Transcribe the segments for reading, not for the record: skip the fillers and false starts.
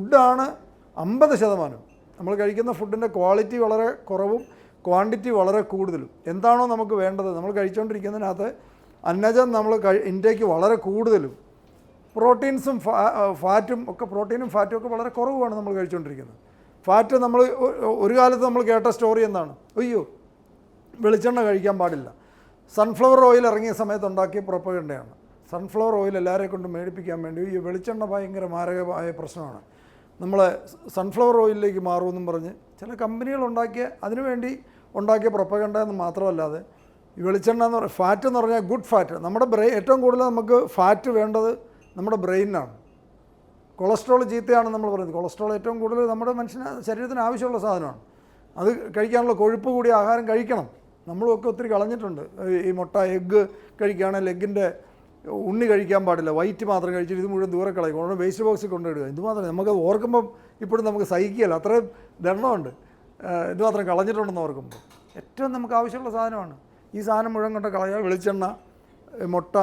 ഫുഡാണ് 50%. നമ്മൾ കഴിക്കുന്ന ഫുഡിൻ്റെ ക്വാളിറ്റി വളരെ കുറവും ക്വാണ്ടിറ്റി വളരെ കൂടുതലും. എന്താണോ നമുക്ക് വേണ്ടത്, നമ്മൾ കഴിച്ചുകൊണ്ടിരിക്കുന്നതിനകത്ത് അന്നജം നമ്മൾ ഇൻടേക്ക് വളരെ കൂടുതലും, പ്രോട്ടീൻസും ഫാറ്റും ഒക്കെ, പ്രോട്ടീനും ഫാറ്റും ഒക്കെ വളരെ കുറവുമാണ് നമ്മൾ കഴിച്ചുകൊണ്ടിരിക്കുന്നത്. ഫാറ്റ് നമ്മൾ ഒരു കാലത്ത് നമ്മൾ കേട്ട സ്റ്റോറി എന്താണ്, അയ്യോ വെളിച്ചെണ്ണ കഴിക്കാൻ പാടില്ല. സൺഫ്ലവർ ഓയിൽ ഇറങ്ങിയ സമയത്ത് ഉണ്ടാക്കിയ പ്രൊപ്പഗണ്ടയാണ്. സൺഫ്ലവർ ഓയിൽ എല്ലാവരെയും കൊണ്ട് മേടിപ്പിക്കാൻ വേണ്ടി ഈ വെളിച്ചെണ്ണ ഭയങ്കര മാരകമായ പ്രശ്നമാണ്, നമ്മളെ സൺഫ്ലവർ ഓയിലിലേക്ക് മാറുമെന്നും പറഞ്ഞ് ചില കമ്പനികൾ അതിനുവേണ്ടി ഉണ്ടാക്കിയ പ്രൊപ്പഗണ്ട എന്ന് മാത്രമല്ലാതെ ഈ വെളിച്ചെണ്ണ എന്ന് പറയുക, ഫാറ്റ് എന്ന് പറഞ്ഞാൽ ഗുഡ് ഫാറ്റ്. നമ്മുടെ ഏറ്റവും കൂടുതൽ നമുക്ക് ഫാറ്റ് വേണ്ടത് നമ്മുടെ ബ്രെയിനാണ്. കൊളസ്ട്രോൾ ചീത്തയാണെന്ന് നമ്മൾ പറയുന്നത്. കൊളസ്ട്രോൾ ഏറ്റവും കൂടുതൽ നമ്മുടെ ശരീരത്തിന് ആവശ്യമുള്ള സാധനമാണ്. അത് കഴിക്കാനുള്ള കൊഴുപ്പ് കൂടിയ ആഹാരം കഴിക്കണം. നമ്മളുമൊക്കെ ഒത്തിരി കളഞ്ഞിട്ടുണ്ട്. ഈ മുട്ട, എഗ്ഗ് കഴിക്കുകയാണെങ്കിൽ എഗ്ഗിൻ്റെ ഉണ്ണി കഴിക്കാൻ പാടില്ല, വൈറ്റ് മാത്രം കഴിച്ചിട്ട് ഇത് മുഴുവൻ ദൂരെ കളയും, കൊണ്ട് വേസ്റ്റ് ബോക്സിൽ കൊണ്ടിടുക. ഇതുമാത്രം നമുക്ക് ഓർക്കുമ്പം ഇപ്പോഴും നമുക്ക് സഹിക്കുകയില്ല, അത്രയും ദണ്ണമുണ്ട് ഇതുമാത്രം കളഞ്ഞിട്ടുണ്ടെന്ന് ഓർക്കുമ്പോൾ. ഏറ്റവും നമുക്ക് ആവശ്യമുള്ള സാധനമാണ് ഈ സാധനം മുഴുവൻ കൊണ്ട് കളയാൻ. വെളിച്ചെണ്ണ, മുട്ട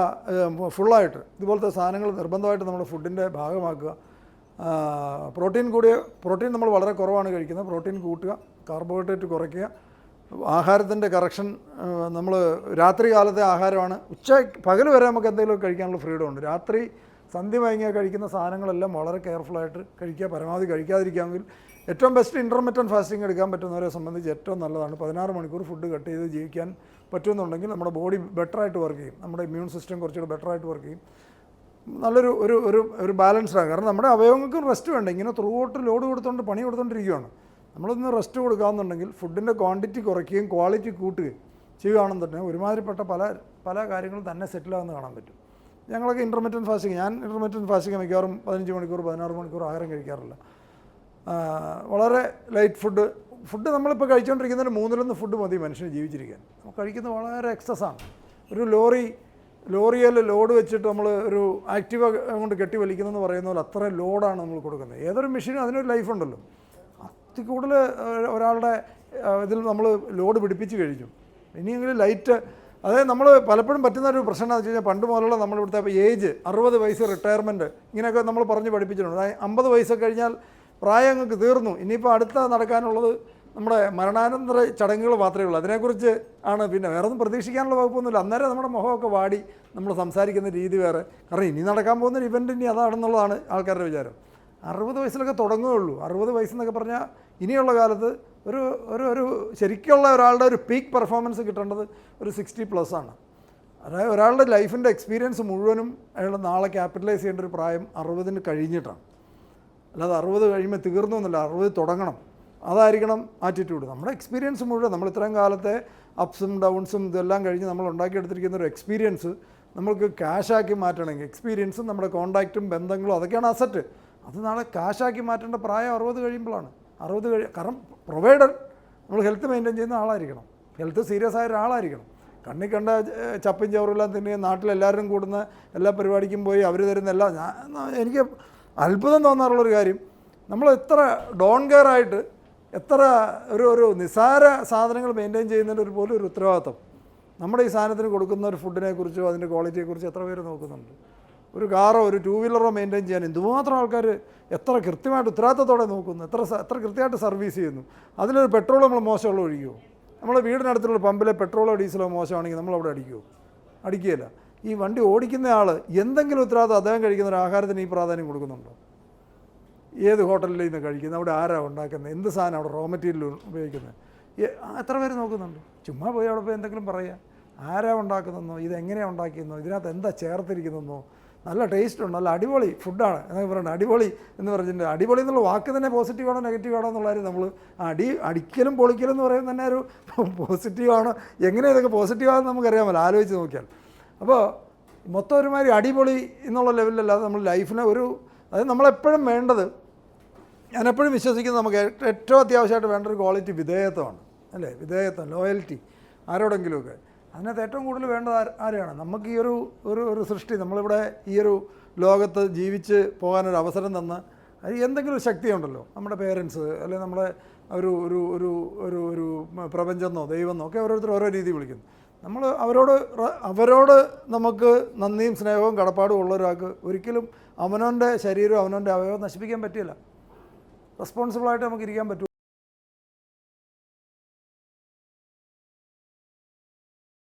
ഫുള്ളായിട്ട് ഇതുപോലത്തെ സാധനങ്ങൾ നിർബന്ധമായിട്ട് നമ്മുടെ ഫുഡിൻ്റെ ഭാഗമാക്കുക. പ്രോട്ടീൻ നമ്മൾ വളരെ കുറവാണ് കഴിക്കുന്നത്, പ്രോട്ടീൻ കൂട്ടുക, കാർബോഹൈഡ്രേറ്റ് കുറയ്ക്കുക. ആഹാരത്തിൻ്റെ കറക്ഷൻ, നമ്മൾ രാത്രി കാലത്തെ ആഹാരമാണ്. പകൽ വരെ നമുക്ക് എന്തെങ്കിലും കഴിക്കാനുള്ള ഫ്രീഡം ഉണ്ട്. രാത്രി സന്ധ്യ മയങ്ങിയാൽ കഴിക്കുന്ന സാധനങ്ങളെല്ലാം വളരെ കെയർഫുള്ളായിട്ട് കഴിക്കുക. പരമാവധി കഴിക്കാതിരിക്കാമെങ്കിൽ ഏറ്റവും ബെസ്റ്റ് ഇൻ്റർമിറ്റൻറ്റ് ഫാസ്റ്റിംഗ് എടുക്കാൻ പറ്റുന്നവരെ സംബന്ധിച്ച് ഏറ്റവും നല്ലതാണ്. 16 മണിക്കൂർ ഫുഡ് കട്ട് ചെയ്ത് ജീവിക്കാൻ പറ്റുമെന്നുണ്ടെങ്കിൽ നമ്മുടെ ബോഡി ബെറ്ററായിട്ട് വർക്ക് ചെയ്യും, നമ്മുടെ ഇമ്മ്യൂൺ സിസ്റ്റം കുറച്ചുകൂടെ ബെറ്ററായിട്ട് വർക്ക് ചെയ്യും. നല്ലൊരു ഒരു ഒരു ഒരു ബാലൻസ്ഡാണ്. കാരണം നമ്മുടെ അവയവങ്ങൾക്കും റെസ്റ്റ് വേണ്ട. ഇങ്ങനെ ത്രൂ ഔട്ട് ലോഡ് കൊടുത്തുകൊണ്ട് പണി കൊടുത്തുകൊണ്ടിരിക്കുകയാണ്. നമ്മളൊന്ന് റെസ്റ്റ് കൊടുക്കാമെന്നുണ്ടെങ്കിൽ ഫുഡിൻ്റെ ക്വാണ്ടിറ്റി കുറയ്ക്കുകയും ക്വാളിറ്റി കൂട്ടുകയും ചെയ്യുകയാണെന്നുണ്ടെങ്കിൽ ഒരുമാതിരിപ്പെട്ട പല കാര്യങ്ങളും തന്നെ സെറ്റിലാകുന്ന കാണാൻ പറ്റും. ഞങ്ങളൊക്കെ ഇൻ്റർമിറ്റൻറ്റ് ഫാസ്റ്റിംഗ്, ഞാൻ ഇൻ്റർമിറ്റൻറ്റ് ഫാസ്റ്റിംഗ് മിക്കവാറും 15 മണിക്കൂർ 16 മണിക്കൂർ ആഹാരം കഴിക്കാറില്ല. വളരെ ലൈറ്റ് ഫുഡ് നമ്മളിപ്പോൾ കഴിച്ചുകൊണ്ടിരിക്കുന്നതിന് 1/3 ഫുഡ് മതി മനുഷ്യന് ജീവിച്ചിരിക്കാൻ. നമുക്ക് കഴിക്കുന്നത് വളരെ എക്സസ്സാണ്. ഒരു ലോറിയിൽ ലോഡ് വെച്ചിട്ട് നമ്മൾ ഒരു ആക്റ്റീവ കൊണ്ട് കെട്ടി വലിക്കുന്നതെന്ന് പറയുന്ന പോലെ അത്രയും ലോഡാണ് നമ്മൾ കൊടുക്കുന്നത്. ഏതൊരു മെഷീനും അതിനൊരു ലൈഫുണ്ടല്ലോ. കൂടുതൽ ഒരാളുടെ ഇതിൽ നമ്മൾ ലോഡ് പിടിപ്പിച്ച് കഴിഞ്ഞു. ഇനിയെങ്കിലും ലൈറ്റ്, അതായത് നമ്മൾ പലപ്പോഴും പറ്റുന്ന ഒരു പ്രശ്നം എന്താണെന്ന് വെച്ച് കഴിഞ്ഞാൽ, പണ്ട് മുതലുള്ള നമ്മളിവിടുത്തെ ഏജ് 60 വയസ്സ് റിട്ടയർമെൻറ്റ് ഇങ്ങനെയൊക്കെ നമ്മൾ പറഞ്ഞ് പഠിപ്പിച്ചിട്ടുണ്ട്. അതായത് 50 വയസ്സ് കഴിഞ്ഞാൽ പ്രായം അങ്ങ് തീർന്നു, ഇനിയിപ്പോൾ അടുത്ത നടക്കാനുള്ളത് നമ്മുടെ മരണാനന്തര ചടങ്ങുകൾ മാത്രമേ ഉള്ളൂ. അതിനെക്കുറിച്ച് ആണ്, പിന്നെ വേറെ ഒന്നും പ്രതീക്ഷിക്കാനുള്ള വകുപ്പൊന്നുമില്ല. അന്നേരം നമ്മുടെ മുഖമൊക്കെ വാടി നമ്മൾ സംസാരിക്കുന്ന രീതി വേറെ. കാരണം ഇനി നടക്കാൻ പോകുന്നൊരു ഇവൻ്റ് ഇനി അതാണെന്നുള്ളതാണ് ആൾക്കാരുടെ വിചാരം. 60 വയസ്സിലൊക്കെ തുടങ്ങുകയുള്ളൂ. 60 വയസ്സെന്നൊക്കെ പറഞ്ഞാൽ ഇനിയുള്ള കാലത്ത് ഒരു ഒരു ഒരു ശരിക്കുള്ള ഒരാളുടെ ഒരു പീക്ക് പെർഫോമൻസ് കിട്ടേണ്ടത് ഒരു 60+ ആണ്. അതായത് ഒരാളുടെ ലൈഫിൻ്റെ എക്സ്പീരിയൻസ് മുഴുവനും അയാൾ നാളെ ക്യാപിറ്റലൈസ് ചെയ്യേണ്ട ഒരു പ്രായം 60 കഴിഞ്ഞിട്ടാണ്. അല്ലാതെ 60 കഴിയുമ്പോൾ തീർന്നു എന്നല്ല, 60 തുടങ്ങണം. അതായിരിക്കണം ആറ്റിറ്റ്യൂഡ്. നമ്മുടെ എക്സ്പീരിയൻസ് മുഴുവൻ, നമ്മൾ ഇത്രയും കാലത്തെ അപ്സും ഡൗൺസും ഇതെല്ലാം കഴിഞ്ഞ് നമ്മൾ ഉണ്ടാക്കിയെടുത്തിരിക്കുന്ന ഒരു എക്സ്പീരിയൻസ് നമ്മൾക്ക് ക്യാഷാക്കി മാറ്റണമെങ്കിൽ, എക്സ്പീരിയൻസും നമ്മുടെ കോൺടാക്റ്റും ബന്ധങ്ങളും അതൊക്കെയാണ് അസറ്റ്. അത് നാളെ കാശാക്കി മാറ്റേണ്ട പ്രായം 60 കഴിയുമ്പോഴാണ്. കാരണം പ്രൊവൈഡർ നമ്മൾ ഹെൽത്ത് മെയിൻറ്റെയിൻ ചെയ്യുന്ന ആളായിരിക്കണം, ഹെൽത്ത് സീരിയസ് ആയ ഒരാളായിരിക്കണം. കണ്ണി കണ്ട ചപ്പും ചവറെല്ലാം തിന്നുകയും നാട്ടിലെല്ലാവരും കൂടുന്ന എല്ലാ പരിപാടിക്കും പോയി അവർ തരുന്ന എനിക്ക് അത്ഭുതം തോന്നാറുള്ളൊരു കാര്യം, നമ്മൾ എത്ര ഡോൺ കെയർ ആയിട്ട് എത്ര ഒരു നിസ്സാര സാധനങ്ങൾ മെയിൻറ്റെയിൻ ചെയ്യുന്നതിൻ്റെ പോലും ഒരു ഉത്തരവാദിത്വം നമ്മുടെ ഈ സാധനത്തിന് കൊടുക്കുന്ന ഒരു ഫുഡിനെക്കുറിച്ചോ അതിൻ്റെ ക്വാളിറ്റിയെക്കുറിച്ചോ എത്ര പേര് നോക്കുന്നുണ്ട്? ഒരു കാറോ ഒരു 2 വീലറോ മെയിൻറ്റെയിൻ ചെയ്യാൻ എന്തുമാത്രം ആൾക്കാർ എത്ര കൃത്യമായിട്ട് ഉത്തരവാദിത്തത്തോടെ നോക്കുന്നു, എത്ര കൃത്യമായിട്ട് സർവീസ് ചെയ്യുന്നു. അതിലൊരു പെട്രോൾ നമ്മൾ മോശമുള്ള ഒഴിക്കുമോ? നമ്മുടെ വീടിനടുത്തുള്ള പമ്പിലെ പെട്രോളോ ഡീസലോ മോശമാണെങ്കിൽ നമ്മളവിടെ അടിക്കുമോ? അടിക്കുകയില്ല. ഈ വണ്ടി ഓടിക്കുന്ന ആൾ എന്തെങ്കിലും ഉത്തരവാദിത്തം അദ്ദേഹം കഴിക്കുന്ന ഒരു ആഹാരത്തിന് ഈ പ്രാധാന്യം കൊടുക്കുന്നുണ്ടോ? ഏത് ഹോട്ടലിൽ നിന്ന് കഴിക്കുന്നത്, അവിടെ ആരാ ഉണ്ടാക്കുന്നത്, എന്ത് സാധനം അവിടെ റോ മെറ്റീരിയൽ ഉപയോഗിക്കുന്നത്, എത്ര പേര് നോക്കുന്നുണ്ട്? ചുമ്മാ പോയി അവിടെ പോയി എന്തെങ്കിലും പറയുക, ആരാ ഉണ്ടാക്കുന്നതെന്നോ, ഇതെങ്ങനെയാണ് ഉണ്ടാക്കിയെന്നോ, ഇതിനകത്ത് എന്താ ചേർത്തിരിക്കുന്നതെന്നോ, നല്ല ടേസ്റ്റ് ഉണ്ട്, നല്ല അടിപൊളി ഫുഡാണ് എന്നൊക്കെ പറയുന്നത്. അടിപൊളി എന്ന് പറഞ്ഞിട്ടുണ്ട്. അടിപൊളി എന്നുള്ള വാക്ക് തന്നെ പോസിറ്റീവാണോ നെഗറ്റീവാണോ എന്നുള്ള കാര്യം നമ്മൾ അടിക്കലും പൊളിക്കലും എന്ന് പറയുന്നത് തന്നെ ഒരു പോസിറ്റീവാണോ, എങ്ങനെ ഇതൊക്കെ പോസിറ്റീവാണെന്ന് നമുക്കറിയാമല്ലോ ആലോചിച്ച് നോക്കിയാൽ. അപ്പോൾ മൊത്തം ഒരുമാതിരി അടിപൊളി എന്നുള്ള ലെവലിലല്ലാതെ നമ്മൾ ലൈഫിനെ അതായത് നമ്മളെപ്പോഴും വേണ്ടത്, ഞാനെപ്പോഴും വിശ്വസിക്കുന്നത് നമുക്ക് ഏറ്റവും അത്യാവശ്യമായിട്ട് വേണ്ട ഒരു ക്വാളിറ്റി വിധേയത്വമാണ്, അല്ലേ? വിധേയത്വം, ലോയൽറ്റി ആരോടെങ്കിലുമൊക്കെ. അതിനകത്ത് ഏറ്റവും കൂടുതൽ വേണ്ടത് ആരെയാണ്? നമുക്ക് ഈ ഒരു സൃഷ്ടി, നമ്മളിവിടെ ഈ ഒരു ലോകത്ത് ജീവിച്ച് പോകാനൊരു അവസരം തന്ന് എന്തെങ്കിലും ശക്തിയുണ്ടല്ലോ, നമ്മുടെ പേരൻസ് അല്ലെങ്കിൽ നമ്മുടെ ഒരു പ്രപഞ്ചമെന്നോ ദൈവമെന്നോ ഒക്കെ ഓരോരുത്തർ ഓരോ രീതി വിളിക്കുന്നു. നമ്മൾ അവരോട് നമുക്ക് നന്ദിയും സ്നേഹവും കടപ്പാടും ഉള്ള ഒരാൾക്ക് ഒരിക്കലും അവനവൻ്റെ ശരീരവും അവനവൻ്റെ അവയവം നശിപ്പിക്കാൻ പറ്റില്ല. റെസ്പോൺസിബിളായിട്ട് നമുക്ക് ഇരിക്കാൻ പറ്റും.